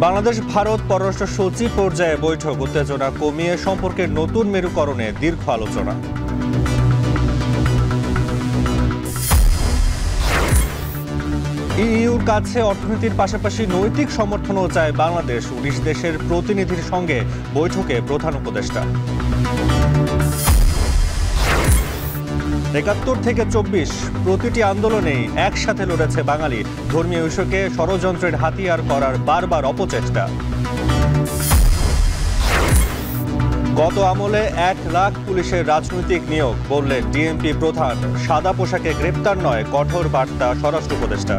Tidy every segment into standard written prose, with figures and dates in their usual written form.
বাংলাদেশ ভারত পররাষ্ট্র সচিব পর্যায়ে বৈঠক, উত্তেজনা কমিয়ে সম্পর্কের নতুন মেরুকরণে দীর্ঘ আলোচনা। ইইউর কাছে অর্থনীতির পাশাপাশি নৈতিক সমর্থনও চায় বাংলাদেশ। 19 দেশের প্রতিনিধির সঙ্গে বৈঠকে প্রধান উপদেষ্টা। ৭১ থেকে ২৪ প্রতিটি আন্দোলনেই একসাথে লড়েছে বাঙালি। ধর্মীয় ইস্যুকে ষড়যন্ত্রের হাতিয়ার করার বারবার অপচেষ্টা। গত আমলে ১ লাখ পুলিশের রাজনৈতিক নিয়োগ, বললেন ডিএমপি প্রধান। সাদা পোশাকে গ্রেপ্তার নয়, কঠোর বার্তা স্বরাষ্ট্র উপদেষ্টা।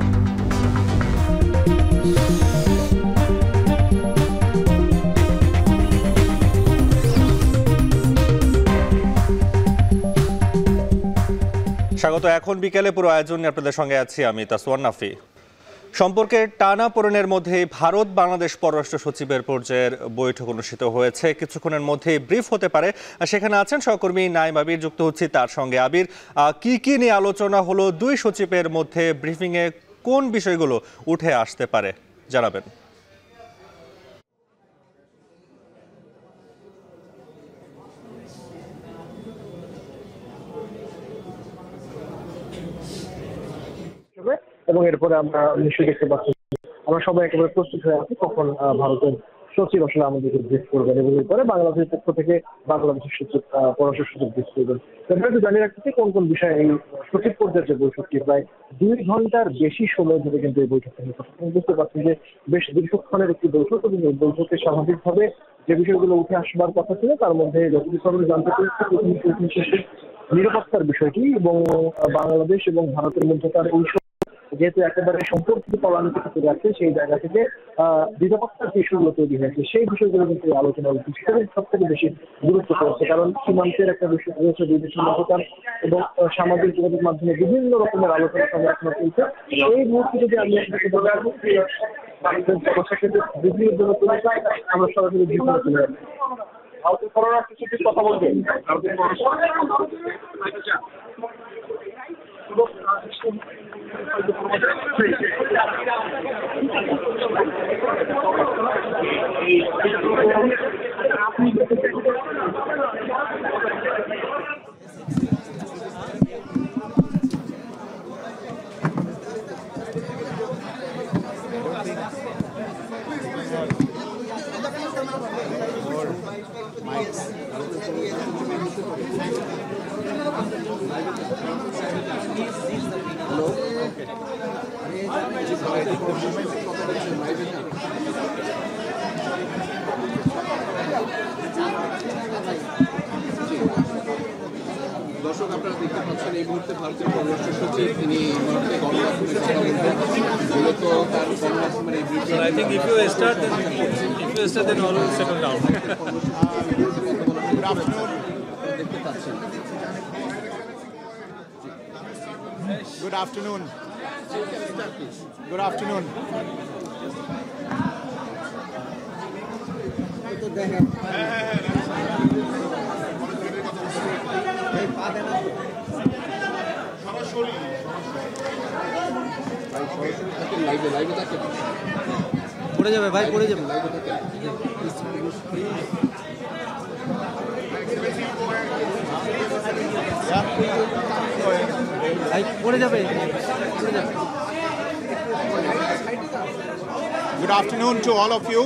স্বাগত। এখন বিকেলে পুরো আয়োজন নিয়ে আপনাদের সঙ্গে আছি আমি, তাসওয়ার নাফি। সম্পর্কের টানাপোড়েনের মধ্যেই ভারত বাংলাদেশ পররাষ্ট্র সচিবের পর্যায়ের বৈঠক অনুষ্ঠিত হয়েছে। কিছুক্ষণের মধ্যেই ব্রিফ হতে পারে। সেখানে আছেন সহকর্মী নাইম আবির, যুক্ত হচ্ছি তার সঙ্গে। আবির, কি নিয়ে আলোচনা হলো দুই সচিবের মধ্যে? ব্রিফিংয়ে কোন বিষয়গুলো উঠে আসতে পারে জানাবেন। এবং এরপরে আমরা নিশ্চয়ই দেখতে পাচ্ছি আমরা সবাই একেবারে প্রস্তুত হয়ে আছি কখন ভারতের সচিব আসলে আমাদেরকে ব্রিফ করবেন, এবং এরপরে বাংলাদেশের পক্ষ থেকে বাংলাদেশের সচিব পররাষ্ট্র সচিব ব্রিফ করবেন। একটু জানিয়ে রাখতেছি কোন কোন বিষয়ে এই সচিব পর্যায়ের যে বৈঠকটি প্রায় ২ ঘন্টার বেশি সময় ধরে কিন্তু এই বৈঠকটা হয়েছে। বুঝতে পারছেন যে বেশ দীর্ঘক্ষণের একটি বৈঠক, এবং এই বৈঠকে স্বাভাবিকভাবে যে বিষয়গুলো উঠে আসবার কথা ছিল তার মধ্যে যতটুকু জানতে পেরেছি নিরাপত্তার বিষয়টি এবং বাংলাদেশ এবং ভারতের মধ্যকার ওই যেহেতু একেবারে সম্পর্কিত তলানিতে থেকে যাচ্ছে, সেই জায়গা থেকে নিরাপত্তার যে ইস্যুগুলো তৈরি হয়েছে সেই বিষয়গুলো কিন্তু আলোচনা সব থেকে বেশি গুরুত্ব পেয়েছে। কারণ সীমান্তের একটা বিষয় রয়েছে, দুই দেশের মধ্যকার এবং সামাজিক যোগাযোগ মাধ্যমে বিভিন্ন রকমের আলোচনা সঙ্গে এখনো চলছে। এই মুহূর্তে যদি আমি বৃদ্ধির জন্য তুলে চাই, আমরা সরাসরি বৃদ্ধি তুলে যাবো। ভারতের পররাষ্ট্র সচিব কথা বলবেন। দর্শক, আপনারা দেখতে পাচ্ছেন এই মুহূর্তে ভারতের পররাষ্ট্র সচিব তিনি মূলত তার দেখতে পাচ্ছেন। Good afternoon. Good afternoon. পড়ে যাবে ভাই, পড়ে যাবে। Good afternoon to all of you.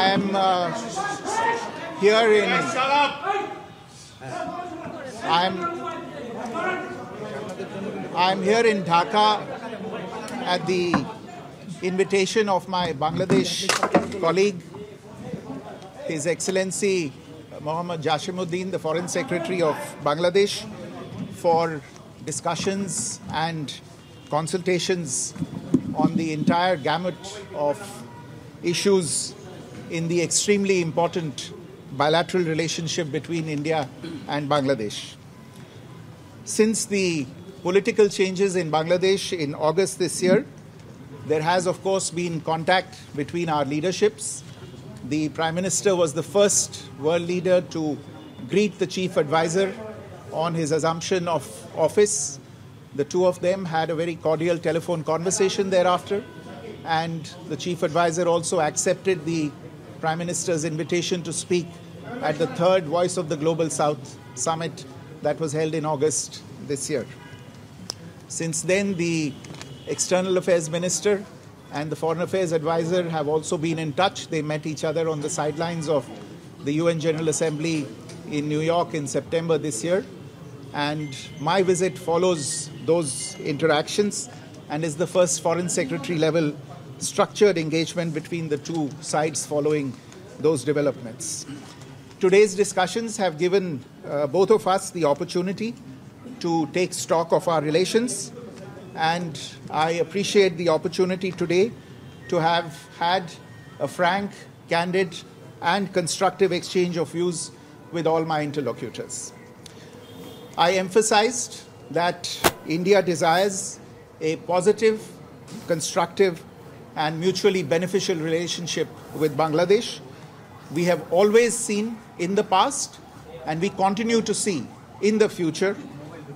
I am here in I'm here in Dhaka at the invitation of my Bangladesh colleague, His Excellency Mohammad Jashimuddin, the Foreign Secretary of Bangladesh, for discussions and consultations on the entire gamut of issues in the extremely important bilateral relationship between India and Bangladesh. Since the political changes in Bangladesh in August this year, there has of course been contact between our leaderships. The Prime Minister was the first world leader to greet the Chief Advisor on his assumption of office. The two of them had a very cordial telephone conversation thereafter. and the chief advisor also accepted the Prime Minister's invitation to speak at the third Voice of the Global South summit that was held in August this year. Since then, the External Affairs Minister and the Foreign Affairs Advisor have also been in touch. They met each other on the sidelines of the UN General Assembly in New York in September this year. And my visit follows those interactions and is the first Foreign Secretary level structured engagement between the two sides following those developments. Today's discussions have given both of us the opportunity to take stock of our relations, and I appreciate the opportunity today to have had a frank, candid, and constructive exchange of views with all my interlocutors. I emphasized that India desires a positive, constructive, and mutually beneficial relationship with Bangladesh. We have always seen in the past, and we continue to see in the future,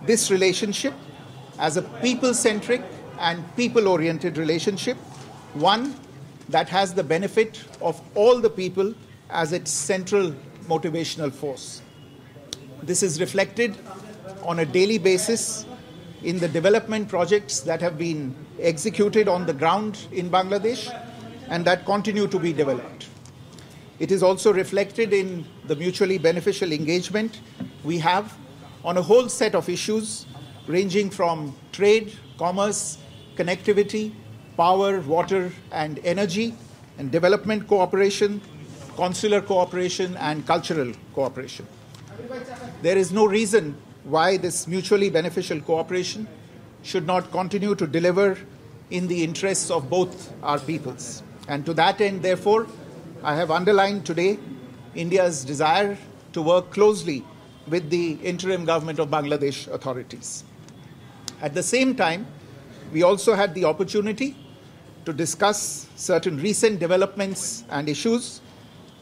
this relationship as a people-centric and people-oriented relationship, one that has the benefit of all the people as its central motivational force. This is reflected on a daily basis in the development projects that have been executed on the ground in Bangladesh and that continue to be developed. It is also reflected in the mutually beneficial engagement we have on a whole set of issues ranging from trade, commerce, connectivity, power, water, and energy, and development cooperation, consular cooperation, and cultural cooperation. There is no reason why this mutually beneficial cooperation should not continue to deliver in the interests of both our peoples. And to that end, therefore, I have underlined today India's desire to work closely with the interim government of Bangladesh authorities. At the same time, we also had the opportunity to discuss certain recent developments and issues,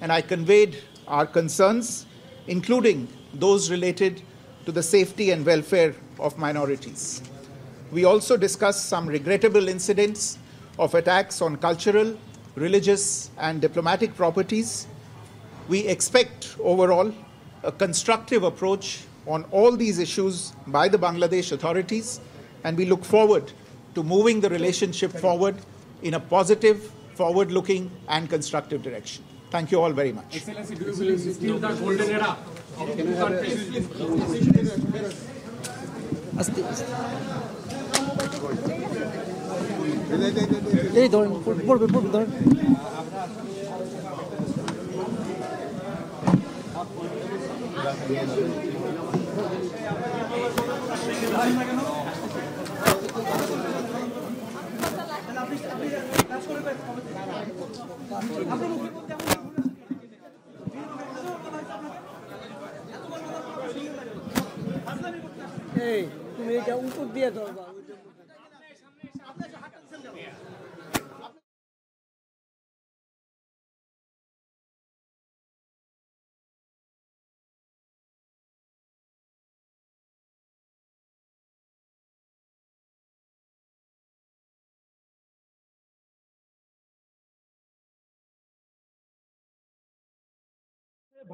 and I conveyed our concerns, including those related to the safety and welfare of minorities. We also discussed some regrettable incidents of attacks on cultural, religious, and diplomatic properties. We expect overall a constructive approach on all these issues by the Bangladesh authorities, and we look forward to moving the relationship forward in a positive, forward-looking, and constructive direction. Thank you all very much. Excellency, do you believe this is still the golden era of the two countries? এই ধরেন পড়বে ধরেন এই তুমি এটা উপর দিয়ে ধরবা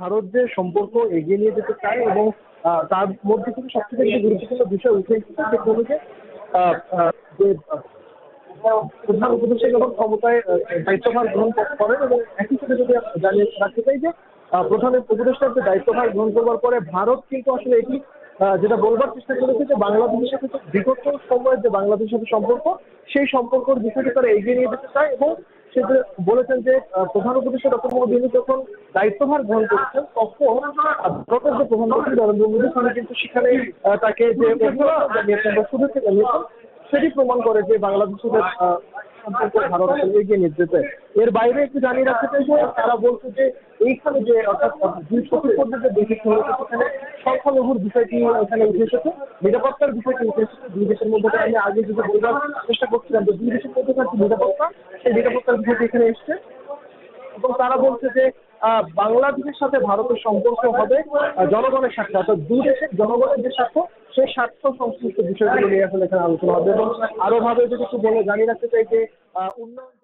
ভারত যে সম্পর্ক এগিয়ে নিয়ে যেতে চায় এবং তার মধ্যে থেকে সবথেকে একটি গুরুত্বপূর্ণ বিষয় উঠে এসেছে সেটা হলো যে প্রধান উপদেষ্টা যখন ক্ষমতায় দায়িত্বভার গ্রহণ করেন এবং একই সাথে যদি জানিয়ে রাখতে চাই যে প্রধান উপদেষ্টার যে দায়িত্বভার গ্রহণ করবার পরে ভারত কিন্তু আসলে এটি যেটা বলবার চেষ্টা করেছে যে বাংলাদেশের সাথে বিগত সময়ের যে বাংলাদেশের সাথে সম্পর্ক সেই সম্পর্কের বিষয়টি তারা এগিয়ে নিয়ে যেতে চায় এবং সে বলেছেন যে প্রধান উপদেষ্টা ডক্টর মোহাম্মদ ইউনূস যখন দায়িত্বভার গ্রহণ করেছেন তখন ভারতের যে প্রধানমন্ত্রী নরেন্দ্র মোদী তিনি কিন্তু সেখানে তাকে যে অভিনন্দন জানিয়েছেন বা শুভেচ্ছা জানিয়েছেন সেটি প্রমাণ করে যে বাংলাদেশের সম্পর্ক ভারত এগিয়ে নিয়ে যেতে। এর বাইরে একটু জানিয়ে রাখতে চাই যে তারা বলছে যে এইখানে যে অর্থাৎ দুই প্রতিপক্ষের যে বৈঠকটি হয়েছে সেখানে সংখ্যালঘুর বিষয়টি এখানে উঠে এসেছে, নিরাপত্তার বিষয়টি উঠে এসেছে। দুই দেশের মধ্যে আমি আগে যদি বলবার চেষ্টা করছিলাম যে দুই দেশের মধ্যে যে নিরাপত্তা সেই নিরাপত্তার বিষয়টি এখানে এসছে এবং তারা বলছে যে বাংলাদেশের সাথে ভারতের সম্পর্ক হবে জনগণের স্বার্থে, অর্থাৎ দুই দেশের জনগণের যে স্বার্থ সেই স্বার্থ সংশ্লিষ্ট বিষয়গুলো নিয়ে আসলে এখানে আলোচনা হবে। এবং আরো ভাবে যদি একটু বলে জানিয়ে রাখতে চাই যে উন্নয়ন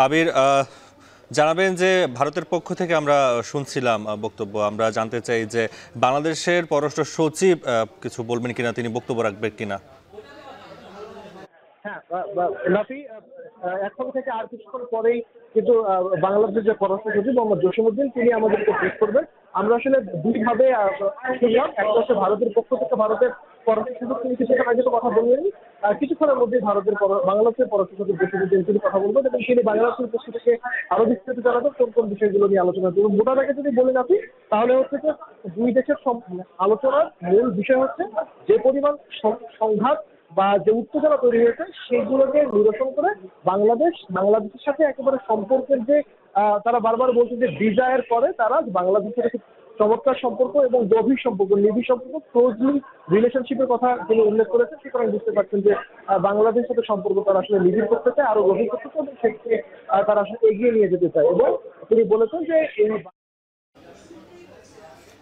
আবির, জানাবেন যে ভারতের পক্ষ থেকে আমরা শুনছিলাম বক্তব্য, আমরা জানতে চাই যে বাংলাদেশের পররাষ্ট্র সচিব কিছু বলবেন কিনা, তিনি বক্তব্য রাখবেন কিনা। হ্যাঁ, নাফি, এখন থেকে আর কিছুক্ষণ পরেই কিন্তু বাংলাদেশের যে পররাষ্ট্র সচিব মোহাম্মদ জসিমউদ্দিন তিনি আমাদেরকে ব্রিফ করবেন। আমরা আসলে দুইভাবে শুনলাম, একটা হচ্ছে ভারতের পক্ষ থেকে ভারতের পররাষ্ট্র সচিব তিনি কিছুক্ষণ আগে তো কথা বললেন, কিছুক্ষণের মধ্যেই বাংলাদেশের পররাষ্ট্র সচিব জসিমউদ্দিন তিনি কথা বলবেন এবং তিনি বাংলাদেশের পক্ষ থেকে আরো বিস্তারিত জানাবেন কোন কোন বিষয়গুলো নিয়ে আলোচনা করবেন। মোটার আগে যদি বলি নাফি, তাহলে হচ্ছে যে দুই দেশের আলোচনার মূল বিষয় হচ্ছে যে পরিমাণ সংঘাত বা যে উত্তেজনা তৈরি হয়েছে সেইগুলোকে নিরসন করে বাংলাদেশের সাথে একেবারে সম্পর্কের যে তারা বারবার বলছে যে ডিজায়ার করে, তারা বাংলাদেশের চমৎকার সম্পর্ক এবং গভীর সম্পর্ক, নিবিড় সম্পর্ক, ক্লোজলি রিলেশনশিপের কথা তিনি উল্লেখ করেছেন। সুতরাং বুঝতে পারছেন যে বাংলাদেশের সাথে সম্পর্ক তারা আসলে নিবিড় করতে চায়, আরো গভীর করতে চায় এবং সেক্ষেত্রে তারা আসলে এগিয়ে নিয়ে যেতে চায়। এবং তিনি বলেছেন যে এই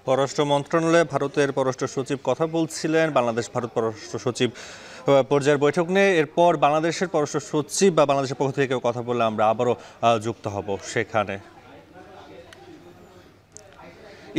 পররাষ্ট্র মন্ত্রণালয়ে ভারতের পররাষ্ট্র সচিব কথা বলছিলেন, বাংলাদেশ ভারত পররাষ্ট্র সচিব পর্যায়ের বৈঠক নিয়ে। এরপর বাংলাদেশের পররাষ্ট্র সচিব বা বাংলাদেশের পক্ষ থেকে কেউ কথা বললে আমরা আবারও যুক্ত হব সেখানে।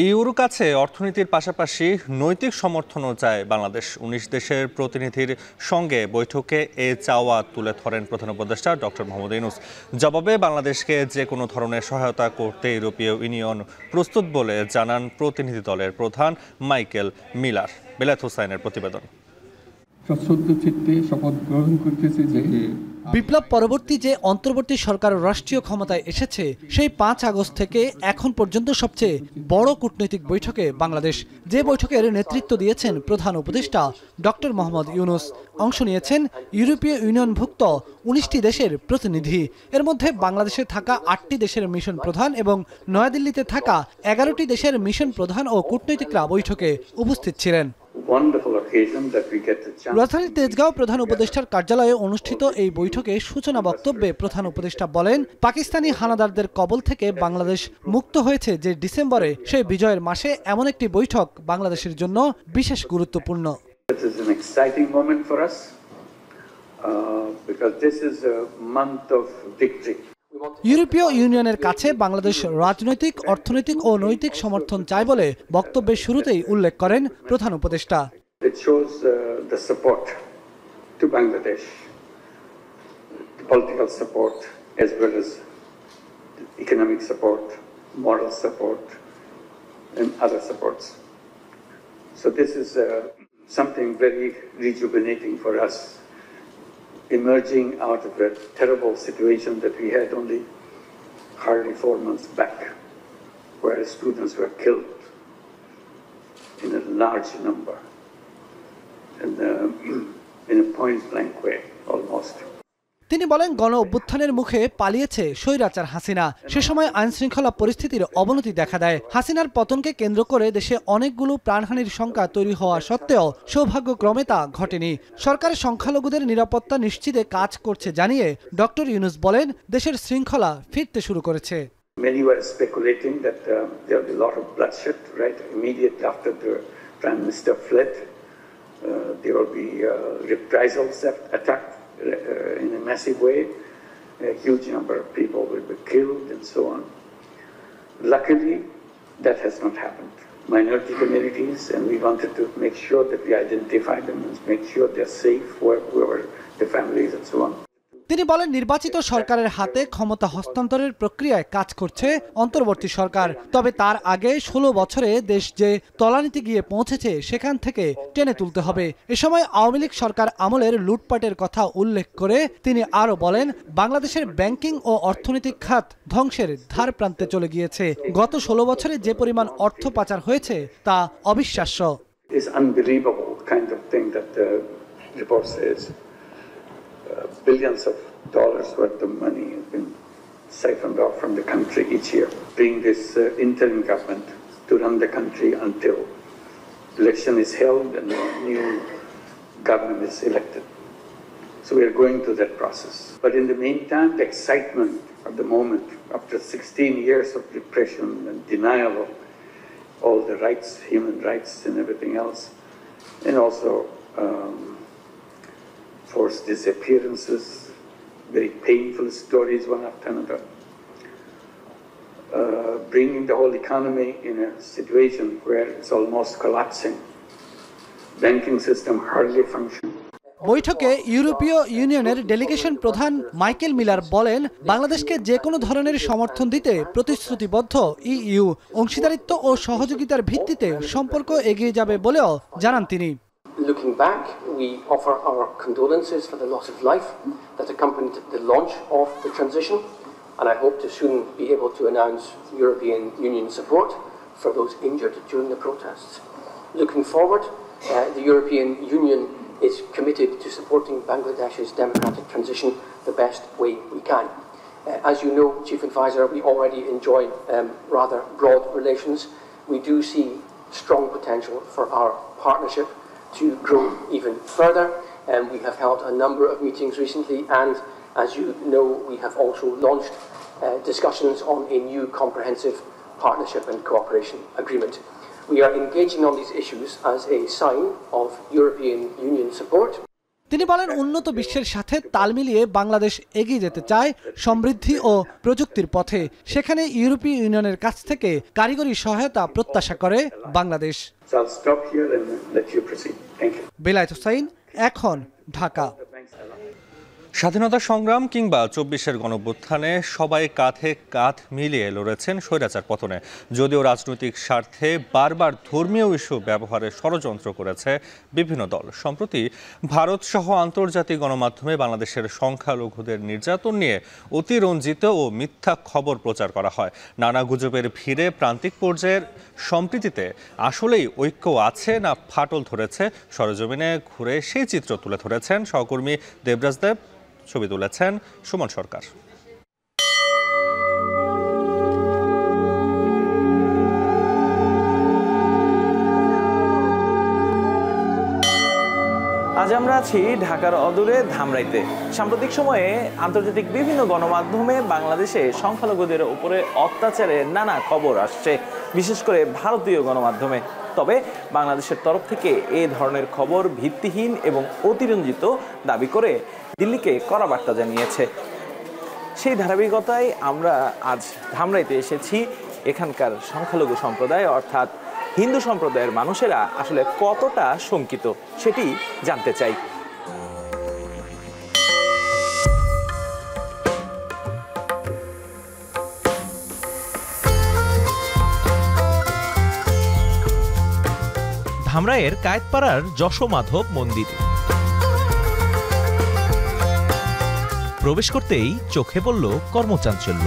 ইউর কাছে অর্থনীতির পাশাপাশি নৈতিক সমর্থনও চায় বাংলাদেশ। 19 দেশের প্রতিনিধির সঙ্গে বৈঠকে এ চাওয়া তুলে ধরেন প্রধান উপদেষ্টা ডক্টর মোহাম্মদ ইউনূস। জবাবে বাংলাদেশকে যে কোনো ধরনের সহায়তা করতে ইউরোপীয় ইউনিয়ন প্রস্তুত বলে জানান প্রতিনিধি দলের প্রধান মাইকেল মিলার। বেলায়েত হোসাইনের প্রতিবেদন। শপথ গ্রহণ করতেছি যে বিপ্লব পরবর্তী যে অন্তর্বর্তী সরকার রাষ্ট্রীয় ক্ষমতায় এসেছে সেই 5 আগস্ট থেকে এখন পর্যন্ত সবচেয়ে বড় কূটনৈতিক বৈঠকে বাংলাদেশ, যে বৈঠকের নেতৃত্ব দিয়েছেন প্রধান উপদেষ্টা ডক্টর মোহাম্মদ ইউনূস। অংশ নিয়েছেন ইউরোপীয় ইউনিয়নভুক্ত 19টি দেশের প্রতিনিধি। এর মধ্যে বাংলাদেশে থাকা 8টি দেশের মিশন প্রধান এবং নয়াদিল্লিতে থাকা 11টি দেশের মিশন প্রধান ও কূটনৈতিকরা বৈঠকে উপস্থিত ছিলেন। রাজধানীর তেজগাঁও প্রধান উপদেষ্টার কার্যালয়ে অনুষ্ঠিত এই বৈঠকে সূচনা বক্তব্যে প্রধান উপদেষ্টা বলেন, পাকিস্তানি হানাদারদের কবল থেকে বাংলাদেশ মুক্ত হয়েছে যে ডিসেম্বরে, সেই বিজয়ের মাসে এমন একটি বৈঠক বাংলাদেশের জন্য বিশেষ গুরুত্বপূর্ণ। ইউরোপীয় ইউনিয়নের কাছে বাংলাদেশ রাজনৈতিক, অর্থনৈতিক ও নৈতিক সমর্থন চায় বলে বক্তব্যের শুরুতেই উল্লেখ করেন প্রধান উপদেষ্টা। It shows the support to Bangladesh, the political support as well as the economic support, moral support, and other supports. So this is something very rejuvenating for us, emerging out of a terrible situation that we had only hardly 4 months back, where students were killed in a large number. In a point-blank way, almost. তিনি বলেন, গণ অভ্যুত্থানের মুখে পালিয়েছে স্বৈরাচার হাসিনা। সে সময় আইন শৃঙ্খলা পরিস্থিতির অবনতি দেখা দেয়। হাসিনার পতনকে কেন্দ্র করে দেশে অনেকগুলো প্রাণহানির শঙ্কা তৈরি হওয়া সত্ত্বেও সৌভাগ্যক্রমে তা ঘটেনি। সরকার সংখ্যালঘুদের নিরাপত্তা নিশ্চিতে কাজ করছে জানিয়ে ডক্টর ইউনূস বলেন, দেশের শৃঙ্খলা ফিরতে শুরু করেছে। Many were speculating that there will be a lot of bloodshed right immediately after the Prime Minister fled. There will be reprisals attack in a massive way. A huge number of people will be killed and so on. Luckily, that has not happened. Minority communities, and we wanted to make sure that we identify them and make sure they're safe wherever their families and so on. তিনি বলেন, নির্বাচিত সরকারের হাতে ক্ষমতা হস্তান্তরের প্রক্রিয়ায় কাজ করছে অন্তর্বর্তী সরকার। তবে তার আগে 16 বছরে দেশ যে তলানিতে গিয়ে পৌঁছেছে সেখান থেকে টেনে তুলতে হবে। এ সময় আওয়ামী লীগ সরকার আমলের লুটপাটের কথা উল্লেখ করে তিনি আরও বলেন, বাংলাদেশের ব্যাংকিং ও অর্থনৈতিক খাত ধ্বংসের ধার প্রান্তে চলে গিয়েছে। গত 16 বছরে যে পরিমাণ অর্থ পাচার হয়েছে তা অবিশ্বাস্য। Billions of dollars worth of money has been siphoned off from the country each year, being this interim government to run the country until election is held and a new government is elected. So we are going through that process. But in the meantime, the excitement of the moment, after 16 years of repression and denial of all the rights, human rights and everything else, and also forced disappearances, very painful stories one after another, bringing the whole economy in a situation where it's almost collapsing. Banking system hardly functions. বৈঠকে ইউরোপীয় ইউনিয়নের delegation প্রধান Michael Miller বলেন, বাংলাদেশকে যে কোনো ধরনের সমর্থন দিতে প্রতিশ্রুতিবদ্ধ ইইউ। অংশীদারিত্ব ও সহযোগিতার ভিত্তিতে সম্পর্ক এগিয়ে যাবে বলেও জানান তিনি। Looking back, we offer our condolences for the loss of life that accompanied the launch of the transition, and I hope to soon be able to announce European Union support for those injured during the protests. Looking forward, the European Union is committed to supporting Bangladesh's democratic transition the best way we can. As you know, Chief Advisor, we already enjoy rather broad relations. We do see strong potential for our partnership to grow even further. We have held a number of meetings recently, and as you know, we have also launched discussions on a new comprehensive partnership and cooperation agreement. We are engaging on these issues as a sign of European Union support. তিনি বলেন, উন্নত বিশ্বের সাথে তাল মিলিয়ে বাংলাদেশ এগিয়ে যেতে চায় সমৃদ্ধি ও প্রযুক্তির পথে। সেখানে ইউরোপীয় ইউনিয়নের কাছ থেকে কারিগরি সহায়তা প্রত্যাশা করে বাংলাদেশ। বেলায়েত হোসাইন, এখন, ঢাকা। স্বাধীনতা সংগ্রাম কিংবা ২৪-এর গণঅভ্যুত্থানে সবাই কাঁধে কাঁধ মিলিয়ে লড়েছেন স্বৈরাচার পতনে। যদিও রাজনৈতিক স্বার্থে বারবার ধর্মীয় ইস্যু ব্যবহারের ষড়যন্ত্র করেছে বিভিন্ন দল। সম্প্রতি ভারত সহ আন্তর্জাতিক গণমাধ্যমে বাংলাদেশের সংখ্যালঘুদের নির্যাতন নিয়ে অতিরঞ্জিত ও মিথ্যা খবর প্রচার করা হয়। নানা গুজবের ভিড়ে প্রান্তিক পর্যায়ের সম্প্রীতিতে আসলেই ঐক্য আছে না ফাটল ধরেছে, সরেজমিনে ঘুরে সেই চিত্র তুলে ধরেছেন সহকর্মী দেবরাজ দেব। ছবি তুলেছেন সুমন সরকার। আজ আমরা আছি ঢাকার অদূরে ধামরাইতে। সাম্প্রতিক সময়ে আন্তর্জাতিক বিভিন্ন গণমাধ্যমে বাংলাদেশে সংখ্যালঘুদের উপরে অত্যাচারের নানা খবর আসছে, বিশেষ করে ভারতীয় গণমাধ্যমে। তবে বাংলাদেশের তরফ থেকে এ ধরনের খবর ভিত্তিহীন এবং অতিরঞ্জিত দাবি করে দিল্লিকে কড়া বার্তা জানিয়েছে। সেই ধারাবাহিকতায় আমরা আজ ধামরাইতে এসেছি। এখানকার সংখ্যালঘু সম্প্রদায় অর্থাৎ হিন্দু সম্প্রদায়ের মানুষেরা আসলে কতটা শঙ্কিত সেটি জানতে চাই। ধামরাইয়ের কায়েতপাড়ার যশোমাধব মন্দির। প্রবেশ করতেই চোখে পড়ল কর্মচাঞ্চল্য।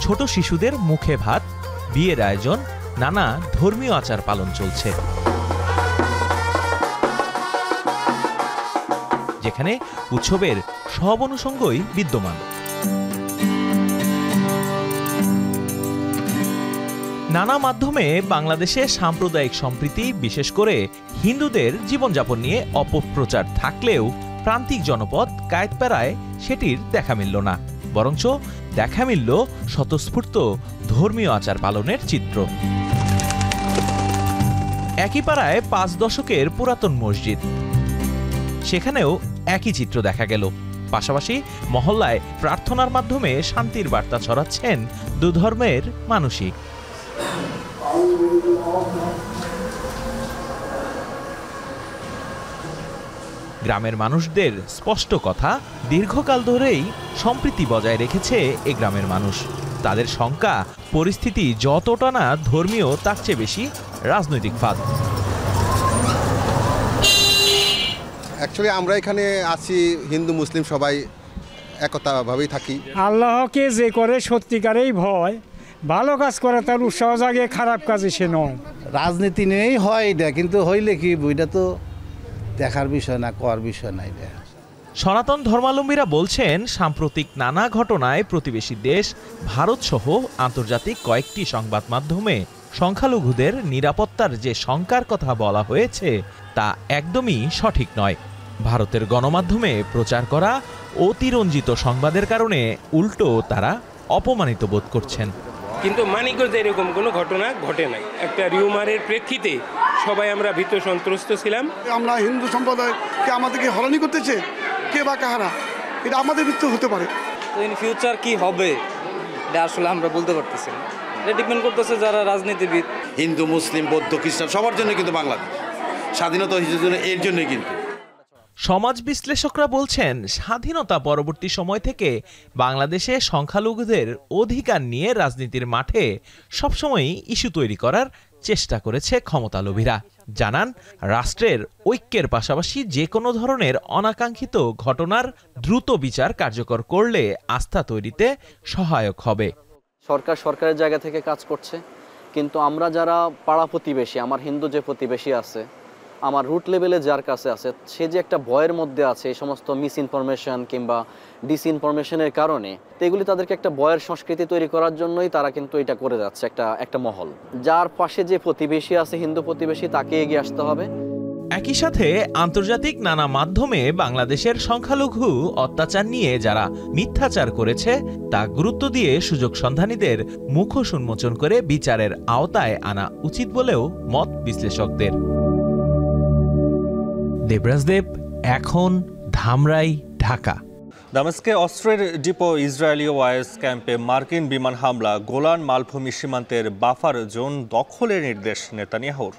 ছোট শিশুদের মুখে ভাত, বিয়ের আয়োজন, নানা ধর্মীয় আচার পালন চলছে, যেখানে উৎসবের সব অনুষঙ্গই বিদ্যমান। নানা মাধ্যমে বাংলাদেশে সাম্প্রদায়িক সম্প্রীতি, বিশেষ করে হিন্দুদের জীবনযাপন নিয়ে অপপ্রচার থাকলেও প্রান্তিক জনপদ কায়েতপাড়ায় সেটির দেখা মিলল না, বরঞ্চ দেখা মিলল স্বতঃস্ফূর্ত ধর্মীয় আচার পালনের চিত্র। একই পাড়ায় ৫ দশকের পুরাতন মসজিদ, সেখানেও একই চিত্র দেখা গেল। পাশাপাশি মহল্লায় প্রার্থনার মাধ্যমে শান্তির বার্তা ছড়াচ্ছেন দুধর্মের মানুষই। গ্রামের মানুষদের স্পষ্ট কথা, দীর্ঘকাল ধরেই সম্প্রীতি বজায় রেখেছে এ গ্রামের মানুষ। তাদের শঙ্কা, পরিস্থিতি যতটা না ধর্মীয় তার চেয়ে বেশি রাজনৈতিক ফাঁদ। অ্যাকচুয়ালি আমরা এখানে আছি হিন্দু মুসলিম সবাই একতাভাবেই থাকি। আল্লাহকে যে করে সত্যিকারেই ভয়, ভালো কাজ করে তার উৎসাহ জাগে, খারাপ কাজে সে নয়। রাজনীতি নিয়েই হয় এটা, কিন্তু হইলে কি বইটা তো দেখার বিষয় না, করার বিষয় না। এটা সনাতন ধর্মাবলম্বীরা বলছেন, সাম্প্রতিক নানা ঘটনায় প্রতিবেশী দেশ ভারত সহ আন্তর্জাতিক কয়েকটি সংবাদ মাধ্যমে সংখ্যালঘুদের নিরাপত্তার যে শঙ্কার কথা বলা হয়েছে তা একদমই সঠিক নয়। ভারতের গণমাধ্যমে প্রচার করা অতিরঞ্জিত সংবাদের কারণে উল্টো তারা অপমানিত বোধ করছেন। কিন্তু মানিকগঞ্জে এরকম কোনো ঘটনা ঘটে নাই। একটা রিউমারের প্রেক্ষিতে সবাই আমরা ভীত সন্ত্রস্ত ছিলাম। আমরা হিন্দু সম্প্রদায়কে আমাদেরকে হয়রানি করতেছে, কে বা কাহারা, এটা আমাদের ভিতরে হতে পারে। তো ইন ফিউচার কি হবে এটা আসলে আমরা বলতে পারতেছি না, এটা ডিপেন্ড করতেছে যারা রাজনীতিবিদ। হিন্দু, মুসলিম, বৌদ্ধ, খ্রিস্টান সবার জন্য কিন্তু বাংলাদেশ স্বাধীনতা জন্য, এর জন্যই কিন্তু। সমাজ বিশ্লেষকরা বলছেন, স্বাধীনতা পরবর্তী সময় থেকে বাংলাদেশে সংখ্যালঘুদের অধিকার নিয়ে রাজনীতির মাঠে সবসময়ই ইস্যু তৈরি করার চেষ্টা করেছে ক্ষমতালোভীরা। জানান, রাষ্ট্রের ঐক্যের পাশাপাশি যে কোনো ধরনের অনাকাঙ্ক্ষিত ঘটনার দ্রুত বিচার কার্যকর করলে আস্থা তৈরিতে সহায়ক হবে। সরকারের জায়গা থেকে কাজ করছে, কিন্তু আমরা যারা পাড়া প্রতিবেশী, আমার হিন্দু যে প্রতিবেশী আছে, আমার রুট লেভেলে যার কাছে আছে, সে যে একটা ভয়ের মধ্যে আছে এই সমস্ত মিস ইনফরমেশন কিংবা ডিসইনফরমেশনের কারণে, তো এগুলি তাদেরকে একটা ভয়ের সংস্কৃতি তৈরি করার জন্যই তারা কিন্তু এটা করে যাচ্ছে। একটা মহল, যার পাশে যে প্রতিবেশী আছে, হিন্দু প্রতিবেশী, তাকে এগিয়ে আসতে হবে। একই সাথে আন্তর্জাতিক নানা মাধ্যমে বাংলাদেশের সংখ্যালঘু অত্যাচার নিয়ে যারা মিথ্যাচার করেছে তা গুরুত্ব দিয়ে সুযোগ সন্ধানীদের মুখোশ উন্মোচন করে বিচারের আওতায় আনা উচিত বলেও মত বিশ্লেষকদের। দেবরাজদেব, এখন, ধামরাই, ঢাকা। দামেস্কে অস্ত্রের ডিপো ইসরায়েলি ওয়াইস ক্যাম্পে মার্কিন বিমান হামলা, গোলান মালভূমি সীমান্তের বাফার জোন দখলের নির্দেশ নেতানিয়াহুর।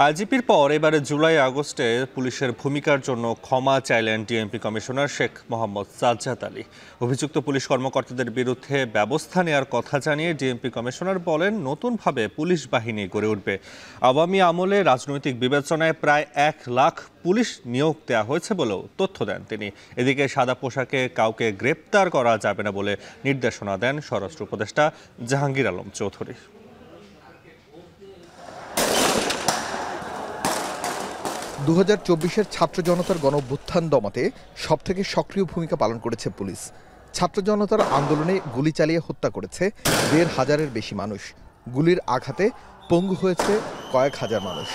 আইজিপির পর এবারে জুলাই আগস্টে পুলিশের ভূমিকার জন্য ক্ষমা চাইলেন ডিএমপি কমিশনার শেখ মোহাম্মদ সাজ্জাদ আলী। অভিযুক্ত পুলিশ কর্মকর্তাদের বিরুদ্ধে ব্যবস্থা নেওয়ার কথা জানিয়ে ডিএমপি কমিশনার বলেন, নতুনভাবে পুলিশ বাহিনী গড়ে উঠবে। আওয়ামী আমলে রাজনৈতিক বিবেচনায় প্রায় 1 লাখ পুলিশ নিয়োগ দেওয়া হয়েছে বলেও তথ্য দেন তিনি। এদিকে সাদা পোশাকে কাউকে গ্রেপ্তার করা যাবে না বলে নির্দেশনা দেন স্বরাষ্ট্র উপদেষ্টা জাহাঙ্গীর আলম চৌধুরী। 2024-এর ছাত্র জনতার গণঅভ্যুত্থান দমাতে সবথেকে সক্রিয় ভূমিকা পালন করেছে পুলিশ। ছাত্র জনতার আন্দোলনে গুলি চালিয়ে হত্যা করেছে 1,500-এর বেশি মানুষ। গুলির আঘাতে পঙ্গু হয়েছে কয়েক হাজার মানুষ।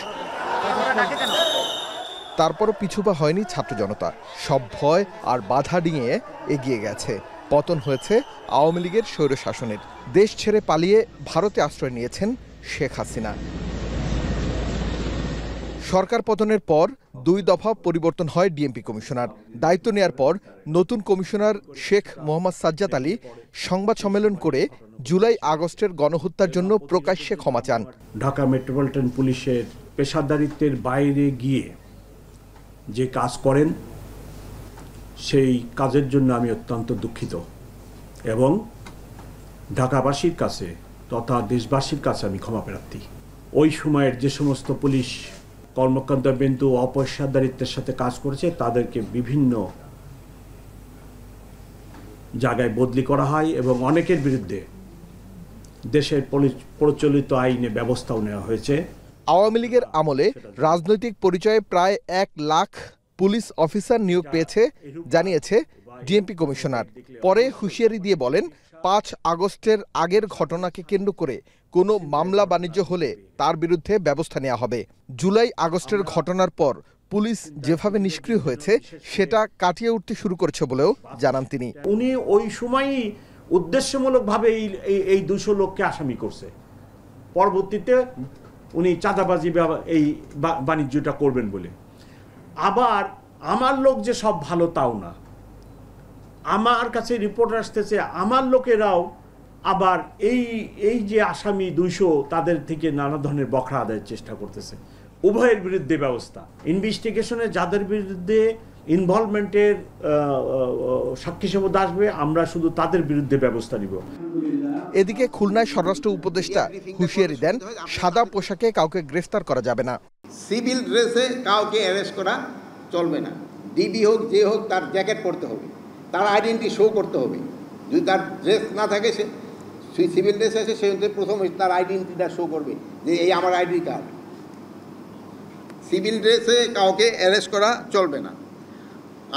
তারপরও পিছুপা হয়নি ছাত্র জনতা, সব ভয় আর বাধা ডিঙিয়ে এগিয়ে গেছে। পতন হয়েছে আওয়ামী লীগের স্বৈরশাসনের। দেশ ছেড়ে পালিয়ে ভারতে আশ্রয় নিয়েছেন শেখ হাসিনা। সরকার পতনের পর 2 দফা পরিবর্তন হয় ডিএমপি কমিশনার। দায়িত্ব নেয়ার পর নতুন কমিশনার শেখ মোহাম্মদ সাজ্জাদ আলী সংবাদ সম্মেলন করে জুলাই আগস্টের গণহত্যার জন্য প্রকাশ্যে ক্ষমা চান। ঢাকা মেট্রোপলিটন পুলিশের পেশাদারিত্বের বাইরে গিয়ে যে কাজ করেন, সেই কাজের জন্য আমি অত্যন্ত দুঃখিত এবং ঢাকাবাসীর কাছে তথা দেশবাসীর কাছে আমি ক্ষমা প্রার্থী। ওই সময়ের যে সমস্ত পুলিশ কর্মকর্তাবৃন্দ অপেশাদারিত্বের সাথে কাজ করেছে, তাদেরকে বিভিন্ন জায়গায় বদলি করা হয় এবং অনেকের বিরুদ্ধে দেশের প্রচলিত আইনে ব্যবস্থাও নেওয়া হয়েছে। আওয়ামী লীগের আমলে রাজনৈতিক পরিচয়ে প্রায় 1 লাখ পুলিশ অফিসার নিয়োগ পেয়েছে জানিয়েছে ডিএমপি কমিশনার। পরে হুঁশিয়ারি দিয়ে বলেন, 5 আগস্টের আগের ঘটনাকে কেন্দ্র করে কোনো মামলা বাণিজ্য হলে তার বিরুদ্ধে ব্যবস্থা নেওয়া হবে। জুলাই আগস্টের ঘটনার পর পুলিশ যেভাবে নিষ্ক্রিয় হয়েছে সেটা কাটিয়ে উঠতে শুরু করেছে বলেও জানান তিনি। উনি ওই সময়ই উদ্দেশ্যমূলকভাবে এই 200 লোককে আসামি করছে। পরবর্তীতে উনি চাঁদাবাজি এই বাণিজ্যটা করবেন বলে। আবার আমার লোক যে সব ভালো তাও না, আমার কাছে রিপোর্ট আসতেছে আমার লোকেরাও আবার এই যে আসামি 200 তাদের থেকে নানা ধরনের বখরা আদায়ের চেষ্টা করতেছে। উভয়ের বিরুদ্ধে ব্যবস্থা, ইনভেস্টিগেশনে যাদের বিরুদ্ধে ইনভলভমেন্টের সাক্ষী হিসেবে আসবে, আমরা শুধু তাদের বিরুদ্ধে ব্যবস্থা নিব। এদিকে খুলনায় স্বরাষ্ট্র উপদেষ্টা হুঁশিয়ারি দেন, সাদা পোশাকে কাউকে গ্রেফতার করা যাবে না। সিভিল ড্রেসে কাউকে অ্যারেস্ট করা চলবে না। ডিবি হোক যে হোক, তার জ্যাকেট পরতে হবে, তার আইডেন্টি শো করতে হবে। যদি তার ড্রেস না থাকে, সে সিভিল ড্রেস আছে, সে প্রথম তার আইডেন্টিটা শো করবে যে এই আমার আইডি কার্ড। সিভিল ড্রেসে কাউকে অ্যারেস্ট করা চলবে না।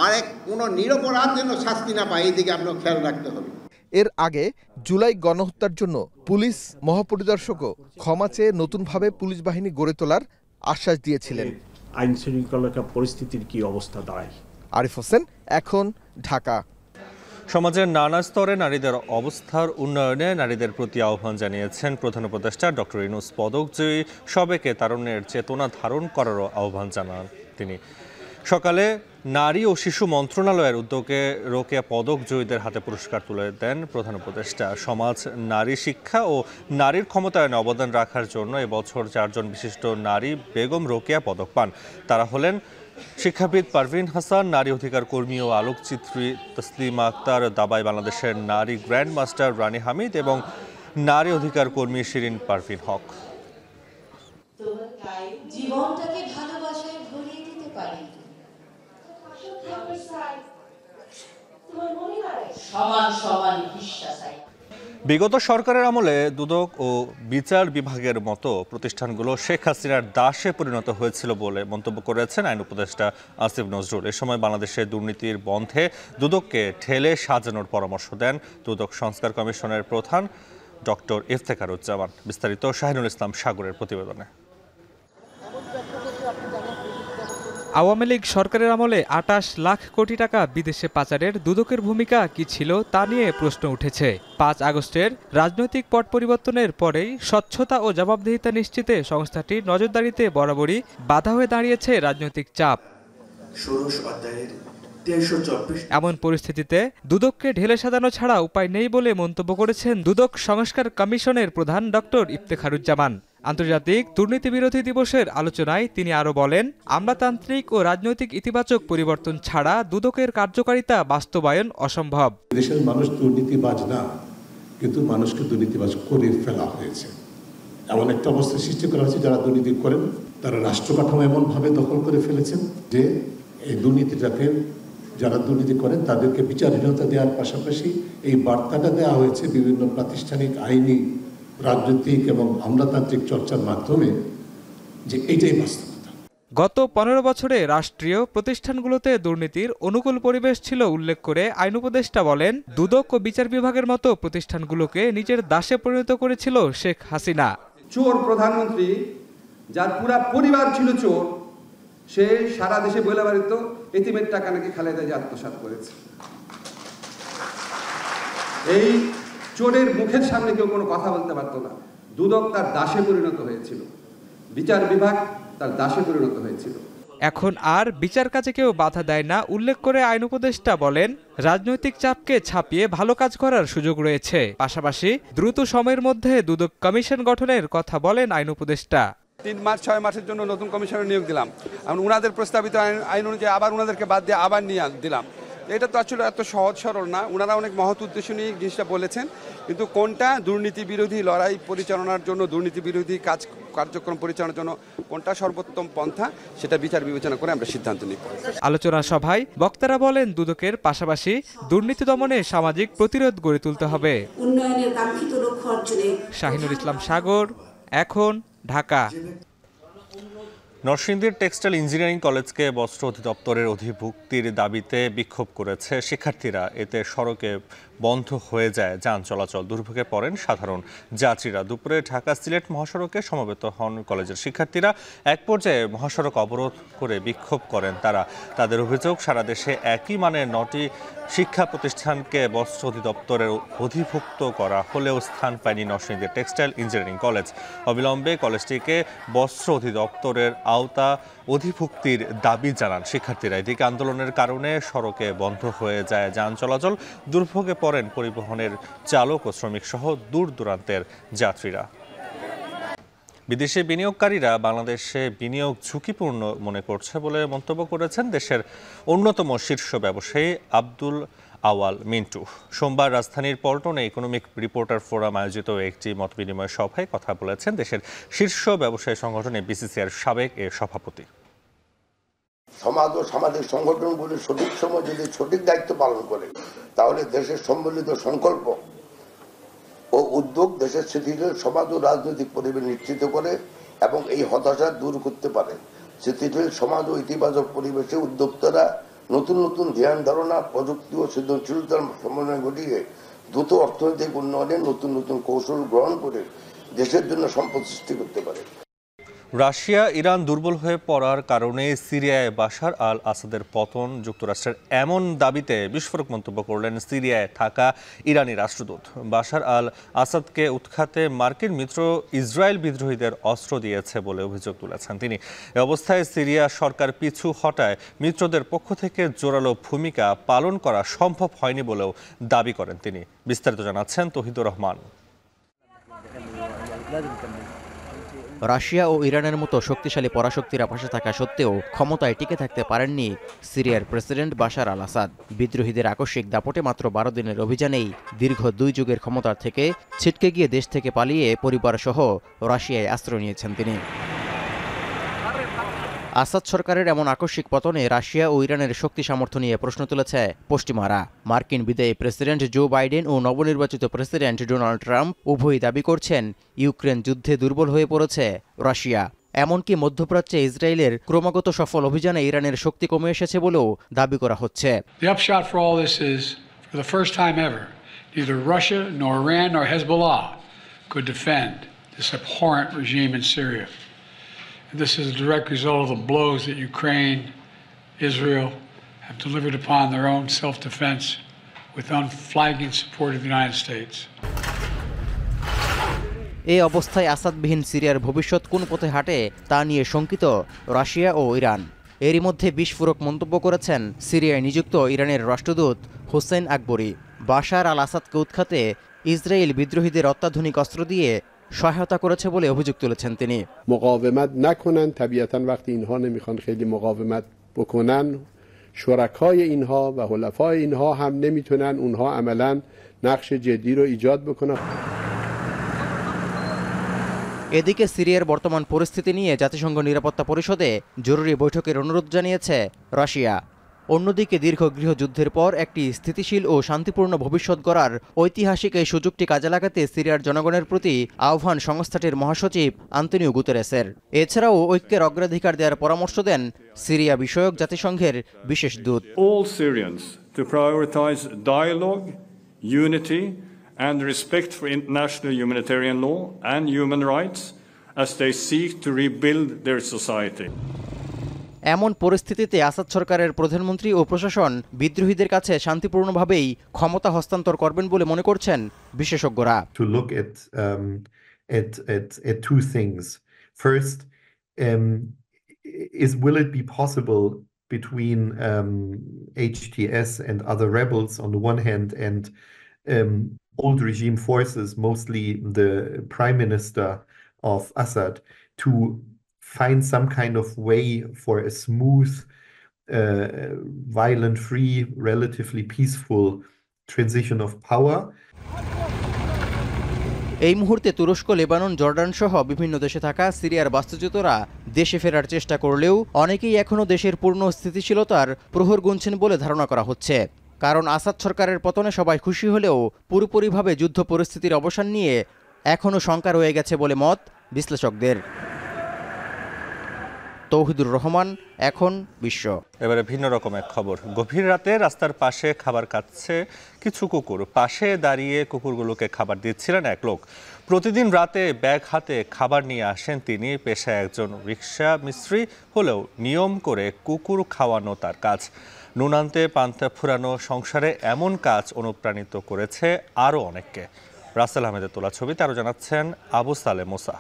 আর কোনো নিরপরাধ যেন শাস্তি না পায়, এই দিকে আপনার খেয়াল রাখতে হবে। এর আগে জুলাই গণহত্যার জন্য পুলিশ মহাপরিদর্শকও ক্ষমা চেয়ে নতুনভাবে পুলিশ বাহিনী গড়ে তোলার আশ্বাস দিয়েছিলেন। আইন শৃঙ্খলা পরিস্থিতির কি অবস্থা দাঁড়ায়? আরিফ হোসেন, এখন, ঢাকা। সমাজের নানা স্তরে নারীদের অবস্থার উন্নয়নে নারীদের প্রতি আহ্বান জানিয়েছেন প্রধান উপদেষ্টা ডক্টর ইউনূস। পদকজয়ী সবাইকে তারুণ্যের চেতনা ধারণ করারও আহ্বান জানান তিনি। সকালে নারী ও শিশু মন্ত্রণালয়ের উদ্যোগে রোকেয়া পদক জয়ীদের হাতে পুরস্কার তুলে দেন প্রধান উপদেষ্টা। সমাজ নারী শিক্ষা ও নারীর ক্ষমতায়নে অবদান রাখার জন্য এবছর 4 জন বিশিষ্ট নারী বেগম রোকেয়া পদক পান। তারা হলেন শিক্ষাবিদ পারভিন হাসান, নারী অধিকার কর্মী ও আলোকচিত্রী তসলিমা আক্তার, দাবায় বাংলাদেশের নারী গ্র্যান্ড মাস্টার রানী হামিদ এবং নারী অধিকার কর্মী শিরিন পারভিন হক। জীবনটাকে ভালোবাসায় ভরিয়ে দিতে পারি, সমান সমান হিস্সা চাই। বিগত সরকারের আমলে দুদক ও বিচার বিভাগের মতো প্রতিষ্ঠানগুলো শেখ হাসিনার দাসে পরিণত হয়েছিল বলে মন্তব্য করেছেন আইন উপদেষ্টা আসিফ নজরুল। এ সময় বাংলাদেশের দুর্নীতির বন্ধে দুদককে ঠেলে সাজানোর পরামর্শ দেন দুদক সংস্কার কমিশনের প্রধান ডক্টর ইফতেখারুজ্জামান। বিস্তারিত শাহিনুল ইসলাম সাগরের প্রতিবেদনে। আওয়ামী লীগ সরকারের আমলে 28 লাখ কোটি টাকা বিদেশে পাচারের দুদকের ভূমিকা কি ছিল তা নিয়ে প্রশ্ন উঠেছে। 5 আগস্টের রাজনৈতিক পট পরিবর্তনের পরেই স্বচ্ছতা ও জবাবদিহিতা নিশ্চিতে সংস্থাটির নজরদারিতে বরাবরই বাধা হয়ে দাঁড়িয়েছে রাজনৈতিক চাপ। এমন পরিস্থিতিতে দুদককে ঢেলে সাজানো ছাড়া উপায় নেই বলে মন্তব্য করেছেন দুদক সংস্কার কমিশনের প্রধান ডক্টর ইফতেখারুজ্জামান। আন্তর্জাতিক দুর্নীতি বিরোধী দিবসের আলোচনায় তিনি আরও বলেন, আমলাতান্ত্রিক ও রাজনৈতিক ইতিবাচক পরিবর্তন ছাড়া দুদকের কার্যকারিতা বাস্তবায়ন অসম্ভব। দেশের মানুষ দুর্নীতিবাজ না, কিন্তু মানুষকে দুর্নীতিবাজ করে ফেলা হয়েছে। এমন একটা অবস্থা সৃষ্টি করা হয়েছে, যারা দুর্নীতি করেন তারা রাষ্ট্র কাঠামো এমনভাবে দখল করে ফেলেছেন যে এই দুর্নীতিটাকে, যারা দুর্নীতি করেন তাদেরকে বিচারহীনতা দেওয়ার পাশাপাশি এই বার্তাটা দেওয়া হয়েছে বিভিন্ন প্রাতিষ্ঠানিক, আইনি, রাজনৈতিক এবং আমলাতান্ত্রিক চর্চার মাধ্যমে যে এইটাই বাস্তবতা। গত 15 বছরে রাষ্ট্রীয় প্রতিষ্ঠানগুলোতে দুর্নীতির অনুকূল পরিবেশ ছিল উল্লেখ করে আইন উপদেষ্টা বলেন, দুদক ও বিচার বিভাগের মতো প্রতিষ্ঠানগুলোকে নিজের দাসে পরিণত করেছিল শেখ হাসিনা। চোর প্রধানমন্ত্রী, যার পুরা পরিবার ছিল চোর, সে সারা দেশে বলে বেড়াতো এতিমের টাকা নাকি খালেদা জিয়া আত্মসাৎ করেছে। এই চোরের মুখের সামনে কেউ কোনো কথা বলতে পারতো না। দুদক তার দাসে পরিণত হয়েছিল, বিচার বিভাগ তার দাসে পরিণত হয়েছিল। এখন আর বিচার কাজে কেউ বাধা দেয় না উল্লেখ করে আইন উপদেষ্টা বলেন, রাজনৈতিক চাপকে ছাপিয়ে ভালো কাজ করার সুযোগ রয়েছে। পাশাপাশি দ্রুত সময়ের মধ্যে দুদক কমিশন গঠনের কথা বলেন আইন উপদেষ্টা। 3 মাস 6 মাসের জন্য নতুন কমিশনার নিয়োগ দিলাম। উনাদের প্রস্তাবিত আইন অনুযায়ী আবার উনাদেরকে বাদ দিয়ে আবার নিয়ে দিলাম। এটা তো আসলে এত সহজ সরল না। ওনারা অনেক মহৎ উদ্দেশ্য নিয়ে জিনিসটা বলেছেন, কিন্তু কোনটা দুর্নীতি বিরোধী লড়াই পরিচালনার জন্য, দুর্নীতি বিরোধী কার্যক্রম পরিচালনার জন্য কোনটা সর্বোত্তম পন্থা, সেটা বিচার বিবেচনা করে আমরা সিদ্ধান্ত নিব। আলোচনা সভায় বক্তারা বলেন, দুদকের পাশাপাশি দুর্নীতি দমনে সামাজিক প্রতিরোধ গড়ে তুলতে হবে। উন্নয়নের কাঙ্ক্ষিত লক্ষ্য অর্জনে। শাহিনুল ইসলাম সাগর, এখন, ঢাকা। নরসিংদীর টেক্সটাইল ইঞ্জিনিয়ারিং কলেজকে বস্ত্র অধিদপ্তরের অধিভুক্তির দাবিতে বিক্ষোভ করেছে শিক্ষার্থীরা। এতে সড়কে বন্ধ হয়ে যায় যান চলাচল, দুর্ভোগে পড়েন সাধারণ যাত্রীরা। দুপুরে ঢাকা সিলেট মহাসড়কে সমবেত হন কলেজের শিক্ষার্থীরা। এক পর্যায়ে মহাসড়ক অবরোধ করে বিক্ষোভ করেন তারা। তাদের অভিযোগ, সারা দেশে একই মানের 9টি শিক্ষা প্রতিষ্ঠানকে বস্ত্র অধিদপ্তরের অধিভুক্ত করা হলেও স্থান পায়নি নরসিংদীর টেক্সটাইল ইঞ্জিনিয়ারিং কলেজ। অবিলম্বে কলেজটিকে বস্ত্র অধিদপ্তরের আওতা অধিভুক্তির দাবি জানান শিক্ষার্থীরা। এদিকে আন্দোলনের কারণে সড়কে বন্ধ হয়ে যায় যান চলাচল, দুর্ভোগে পড়েন পরিবহনের চালক ও শ্রমিক সহ দূর দূরান্তের যাত্রীরা। বিদেশি বিনিয়োগকারীরা বাংলাদেশে বিনিয়োগ ঝুঁকিপূর্ণ মনে করছে বলে মন্তব্য করেছেন দেশের অন্যতম শীর্ষ ব্যবসায়ী আব্দুল আওয়াল মিন্টু। সোমবার রাজধানীর পল্টনে ইকোনমিক রিপোর্টার ফোরাম আয়োজিত একটি মতবিনিময় সভায় কথা বলেছেন দেশের শীর্ষ ব্যবসায়ী সংগঠন বিসিসিআর সাবেক সভাপতি। সমাজ ও সামাজিক সংগঠনগুলি সঠিক সময় যদি সঠিক দায়িত্ব পালন করে, তাহলে দেশের সম্মিলিত সংকল্প ও উদ্যোগ দেশের স্থিতিশীল সমাজ ও রাজনৈতিক পরিবেশ নিশ্চিত করে এবং এই হতাশা দূর করতে পারে। স্থিতিশীল সমাজ ও ইতিবাচক পরিবেশে উদ্যোক্তারা নতুন নতুন ধ্যান ধারণা, প্রযুক্তি ও সৃজনশীলতার সমন্বয় ঘটিয়ে দ্রুত অর্থনৈতিক উন্নয়নে নতুন নতুন কৌশল গ্রহণ করে দেশের জন্য সম্পদ সৃষ্টি করতে পারে। রাশিয়া ইরান দুর্বল হয়ে পড়ার কারণে সিরিয়ায় বাশার আল আসাদের পতন, যুক্তরাষ্ট্রের এমন দাবিতে বিস্ফোরক মন্তব্য করলেন সিরিয়ায় থাকা ইরানি রাষ্ট্রদূত। বাশার আল আসাদকে উৎখাতে মার্কিন মিত্র ইসরায়েল বিদ্রোহীদের অস্ত্র দিয়েছে বলে অভিযোগ তুলেছেন তিনি। এ অবস্থায় সিরিয়া সরকার পিছু হটায় মিত্রদের পক্ষ থেকে জোরালো ভূমিকা পালন করা সম্ভব হয়নি বলেও দাবি করেন তিনি। বিস্তারিত জানাচ্ছেন তৌহিদুর রহমান। রাশিয়া ও ইরানের মতো শক্তিশালী পরাশক্তিরা পাশে থাকা সত্ত্বেও ক্ষমতায় টিকে থাকতে পারেননি সিরিয়ার প্রেসিডেন্ট বাশার আল আসাদ। বিদ্রোহীদের আকস্মিক দাপটে মাত্র 12 দিনের অভিযানেই দীর্ঘ 2 যুগের ক্ষমতার থেকে ছিটকে গিয়ে দেশ থেকে পালিয়ে পরিবারসহ রাশিয়ায় আশ্রয় নিয়েছেন তিনি। আসাদ সরকারের এমন আকস্মিক পতনে রাশিয়া ও ইরানের শক্তি সামর্থ্য নিয়ে প্রশ্ন তুলেছে পশ্চিমারা। মার্কিন বিদায়ী প্রেসিডেন্ট জো বাইডেন ও নবনির্বাচিত প্রেসিডেন্ট ডোনাল্ড ট্রাম্প উভয়ই দাবি করছেন ইউক্রেন যুদ্ধে দুর্বল হয়ে পড়েছে রাশিয়া। এমনকি মধ্যপ্রাচ্যে ইসরায়েলের ক্রমাগত সফল অভিযানে ইরানের শক্তি কমে এসেছে বলেও দাবি করা হচ্ছে। The upshot for all this is, for the first time ever, neither Russia nor Iran nor Hezbollah could defend this abhorrent regime in Syria. This is a direct result of the blows that Ukraine, Israel have delivered upon their own self-defense with unflagging support of the United States. এই অবস্থায় আসাদবিহীন সিরিয়ার ভবিষ্যৎ কোন পথে হাঁটে তা নিয়ে শঙ্কিত রাশিয়া ও ইরান। এরই মধ্যে বিস্ফোরক মন্তব্য করেছেন সিরিয়ায় নিযুক্ত ইরানের রাষ্ট্রদূত হোসেন আকবরী। বাশার আল আসাদকে উৎখাতে ইসরায়েল বিদ্রোহীদের অত্যাধুনিক অস্ত্র দিয়ে সহায়তা করেছে বলে অভিযোগ তুলেছেন তিনি। مقاومت نکنن طبیعتاً وقتی اینها نمیخوان خیلی مقاومت بکنن شرکای اینها و حلفای اینها هم نمیتونن اونها عملاً نقش جدی رو ایجاد بکنن। এদিকে সিরিয়ার বর্তমান পরিস্থিতি নিয়ে জাতিসংঘ নিরাপত্তা পরিষদে জরুরি বৈঠকের অনুরোধ জানিয়েছে রাশিয়া। অন্যদিকে দীর্ঘ গৃহযুদ্ধের পর একটি স্থিতিশীল ও শান্তিপূর্ণ ভবিষ্যৎ গড়ার ঐতিহাসিক এই সুযোগটি কাজে লাগাতে সিরিয়ার জনগণের প্রতি আহ্বান সংস্থাটির মহাসচিব আন্তোনিও গুতেরেসের। এছাড়াও ঐক্যের অগ্রাধিকার দেওয়ার পরামর্শ দেন সিরিয়া বিষয়ক জাতিসংঘের বিশেষ দূত। All Syrians to prioritize dialogue, unity and respect for international humanitarian law and human rights as they seek to rebuild their society. এমন পরিস্থিতিতে আসাদ সরকারের প্রধানমন্ত্রী ও প্রশাসন বিদ্রোহীদের কাছে শান্তিপূর্ণভাবেই ক্ষমতা হস্তান্তর করবেন বলে মনে করছেন বিশেষজ্ঞরা। To look at two things. First, will it be possible between HTS and other rebels on the one hand and old regime forces, mostly the Prime Minister of Assad, to find some kind of way for a smooth, violent-free, relatively peaceful transition of power. এই মুহূর্তে তুরস্ক, Lebanon, Jordan সহ বিভিন্ন দেশে থাকা সিরিয়ার বাস্তুচ্যুতরা দেশে ফেরার চেষ্টা করলেও অনেকেই এখনও দেশের পূর্ণ স্থিতিশীলতার প্রহর গুনছেন বলে ধারণা করা হচ্ছে। কারণ আসাদ সরকারের পতনে সবাই খুশি হলেও পুরোপুরিভাবে যুদ্ধ পরিস্থিতির অবসান নিয়ে এখনও শঙ্কা রয়ে গেছে বলে মত বিশ্লেষকদের। তৌহিদুর রহমান, এখন বিশ্ব। এবারে ভিন্ন রকম এক খবর। গভীর রাতে রাস্তার পাশে খাবার খাচ্ছে কিছু কুকুর। পাশে দাঁড়িয়ে কুকুরগুলোকে খাবার দিচ্ছিলেন এক লোক। প্রতিদিন রাতে ব্যাগ হাতে খাবার নিয়ে আসেন তিনি। পেশায় একজন রিক্সা মিস্ত্রি হলেও নিয়ম করে কুকুর খাওয়ানো তার কাজ। নুন আনতে পান্তা ফুরানো সংসারে এমন কাজ অনুপ্রাণিত করেছে আরও অনেককে। রাসেল আহমেদের তোলা ছবিতে আরও জানাচ্ছেন আবু সালে মোসা।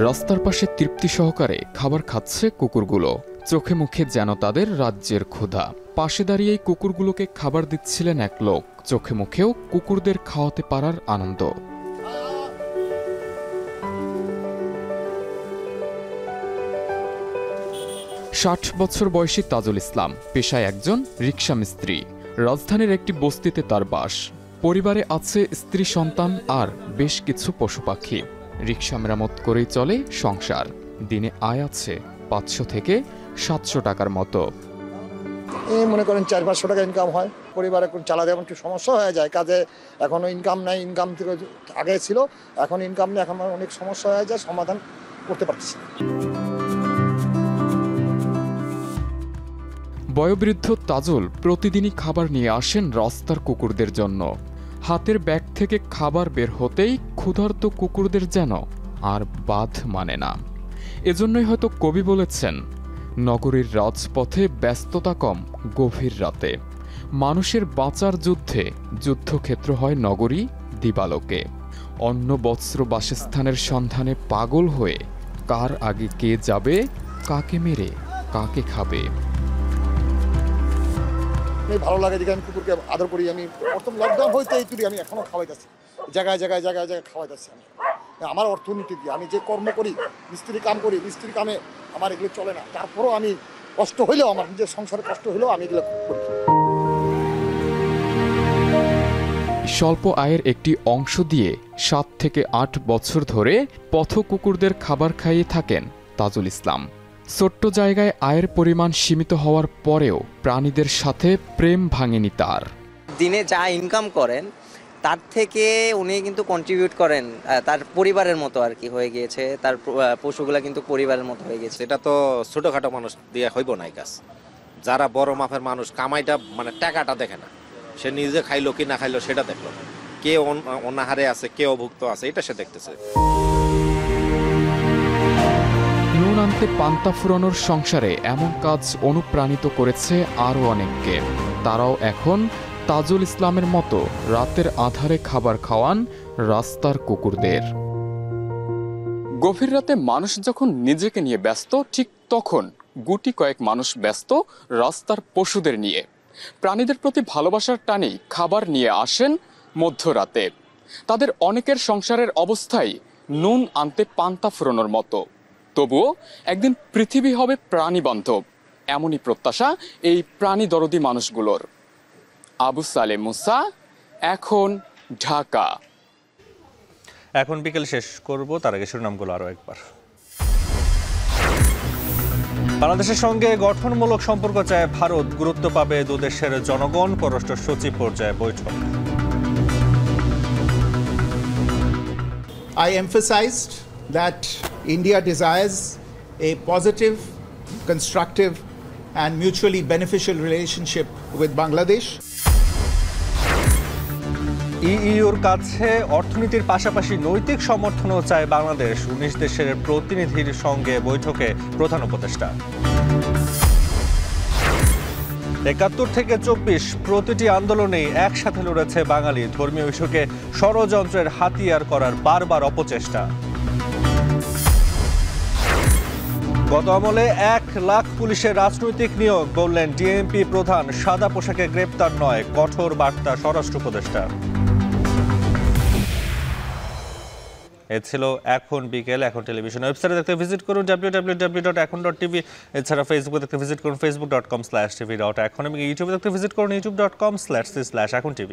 রাস্তার পাশে তৃপ্তি সহকারে খাবার খাচ্ছে কুকুরগুলো। চোখে মুখে যেন তাদের রাজ্যের ক্ষুধা। পাশে দাঁড়িয়ে কুকুরগুলোকে খাবার দিচ্ছিলেন এক লোক। চোখে মুখেও কুকুরদের খাওয়াতে পারার আনন্দ। ষাট বছর বয়সী তাজুল ইসলাম পেশায় একজন রিক্সা মিস্ত্রি। রাজধানীর একটি বস্তিতে তার বাস। পরিবারে আছে স্ত্রী, সন্তান আর বেশ কিছু পশু পাখি। রিক্সা মেরামত করেই চলে সংসার। দিনে আয় আছে 500 থেকে 700 টাকার মতো। এই মনে করেন 400-500 টাকা ইনকাম হয়, পরিবারে চালাতে এমন একটু সমস্যা হয়ে যায়, কাজে এখনও ইনকাম নাই, ইনকাম থেকে আগে ছিল, এখন ইনকাম নেই, এখন অনেক সমস্যা হয়ে যায়, সমাধান করতে পারতেছি। বয়োবৃদ্ধ তাজুল প্রতিদিনই খাবার নিয়ে আসেন রাস্তার কুকুরদের জন্য। হাতের ব্যাগ থেকে খাবার বের হতেই ক্ষুধার্ত কুকুরদের যেন আর বাঁধ মানে না। এজন্যই হয়তো কবি বলেছেন, নগরীর রাজপথে ব্যস্ততা কম গভীর রাতে, মানুষের বাঁচার যুদ্ধে যুদ্ধক্ষেত্র হয় নগরী দিবালোকে। অন্ন বস্ত্র বাসস্থানের সন্ধানে পাগল হয়ে কার আগে কে যাবে, কাকে মেরে কাকে খাবে। ভালো লাগে যে আমি কুকুরকে আদর করি। আমি প্রথম লকডাউন হইতে এই তুলি আমি এখনো খাওয়াইতেছি, জায়গায় জায়গায় জায়গায় জায়গায় খাওয়াইতেছি। আমি আমার অর্থনীতি দিয়ে আমি যে কর্ম করি, মিস্ত্রি কাম করি, মিস্ত্রি কামে আমার এগুলো চলে না, তারপরও আমি কষ্ট হইলেও, আমার নিজের সংসারে কষ্ট হইলেও আমি এগুলো করি। স্বল্প আয়ের একটি অংশ দিয়ে 7 থেকে 8 বছর ধরে পথ কুকুরদের খাবার খাইয়ে থাকেন তাজুল ইসলাম। ছোট্ট জায়গায় আয়ের পরিমাণ সীমিত হওয়ার পরেও প্রাণীদের সাথে প্রেম ভাঙেনি তার। দিনে যা ইনকাম করেন তার থেকে উনি কিন্তু কন্ট্রিবিউট করেন তার পরিবারের মতো আর কি হয়ে গিয়েছে, তার পশুগুলা কিন্তু পরিবারের মতো হয়ে গেছে। এটা তো ছোটখাটো মানুষ দিয়ে হইব না এই কাজ। যারা বড় মাপের মানুষ কামাইটা মানে টাকাটা দেখে না, সে নিজে খাইলো কি না খাইলো সেটা দেখলো, কে অনাহারে আছে কে অভুক্ত আছে এটা সে দেখতেছে। নুন আনতে পান্তা ফুরানোর সংসারে এমন কাজ অনুপ্রাণিত করেছে আরও অনেককে। তারাও এখন তাজুল ইসলামের মতো রাতের আধারে খাবার খাওয়ান রাস্তার কুকুরদের। গভীর রাতে মানুষ যখন নিজেকে নিয়ে ব্যস্ত, ঠিক তখন গুটি কয়েক মানুষ ব্যস্ত রাস্তার পশুদের নিয়ে। প্রাণীদের প্রতি ভালোবাসার টানেই খাবার নিয়ে আসেন মধ্যরাতে। তাদের অনেকের সংসারের অবস্থাই নুন আনতে পান্তা ফুরানোর মতো। তবুও একদিন পৃথিবী হবে প্রাণী বান্ধব, এমনই প্রত্যাশা এই প্রাণী দরদি মানুষগুলোর। আবু সালে মুসা, এখন ঢাকা। এখন বিকেল শেষ করব, তার আগে শিরোনামগুলো আরও একবার। বাংলাদেশের সঙ্গে গঠনমূলক সম্পর্ক চায় ভারত, গুরুত্ব পাবে দুদেশের জনগণ, পররাষ্ট্র সচিব পর্যায়ে বৈঠক। I emphasized that India desires a positive, constructive and mutually beneficial relationship with Bangladesh. ইইউর কাছে অর্থনীতির পাশাপাশি নৈতিক সমর্থনও চায় বাংলাদেশ, 19 দেশের প্রতিনিধির সঙ্গে বৈঠকে প্রধান উপদেষ্টা। 71 থেকে 24 প্রতিটি আন্দোলনেই একসাথে লড়েছে বাঙালি, ধর্মীয় ইস্যুকে ষড়যন্ত্রের হাতিয়ার করার বারবার অপচেষ্টা। গত আমলে 1 লাখ পুলিশের রাজনৈতিক নিয়োগ, বললেন ডিএমপি প্রধান, সাদা পোশাকে গ্রেপ্তার নয়, কঠোর বার্তা স্বরাষ্ট্র উপদেষ্টা। এ ছিল এখন বিকেল। এখন টেলিভিশন ওয়েবসাইটে দেখতে ভিজিট করুন www.ekon.tv। এছাড়া ফেসবুকে দেখতে ভিজিট করুন facebook.com/tv.ekon এবং ইউটিউবে দেখতে ভিজিট করুন youtube.com/ekontv।